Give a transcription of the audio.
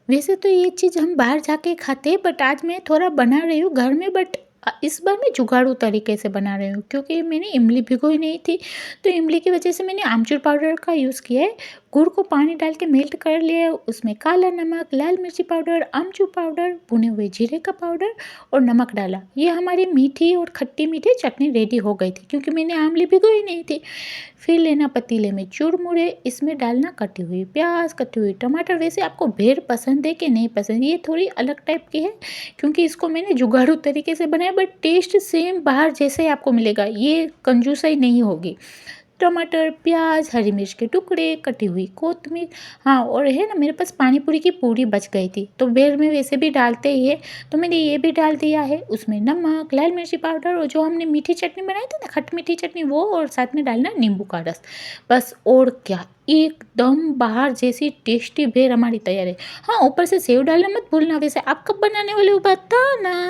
वैसे तो ये चीज़ हम बाहर जाके खाते हैं, बट आज मैं थोड़ा बना रही हूँ घर में। बट इस बार मैं जुगाड़ू तरीके से बना रही हूँ, क्योंकि मैंने इमली भिगोई नहीं थी। तो इमली की वजह से मैंने आमचूर पाउडर का यूज़ किया है। गुड़ को पानी डाल के मेल्ट कर लिया है, उसमें काला नमक, लाल मिर्ची पाउडर, आमचूर पाउडर, भुने हुए जीरे का पाउडर और नमक डाला। ये हमारी मीठी और खट्टी मीठी चटनी रेडी हो गई थी, क्योंकि मैंने आमली भिगोई नहीं थी। फिर लेना पतीले में चुरमुरे, इसमें डालना कटी हुई प्याज, कटी हुई टमाटर। वैसे आपको भेड़ पसंद है कि नहीं पसंद, ये थोड़ी अलग टाइप की है, क्योंकि इसको मैंने जुगाड़ू तरीके से बनाया। बट टेस्ट सेम बाहर जैसे ही आपको मिलेगा, ये कंजूसाई नहीं होगी। टमाटर, प्याज, हरी मिर्च के टुकड़े, कटी हुई कोतमीर। हाँ, और है ना, मेरे पास पानी पूरी की पूरी बच गई थी, तो बेर में वैसे भी डालते ही है, तो मैंने ये भी डाल दिया है। उसमें नमक, लाल मिर्ची पाउडर और जो हमने मीठी चटनी बनाई थी ना, खट्टी मीठी चटनी, वो, और साथ में डालना नींबू का रस। बस, और क्या, एकदम बाहर जैसी टेस्टी बेर हमारी तैयार है। हाँ, ऊपर से सेव डालना मत भूलना। वैसे आप कब बनाने वाले हो, बताना।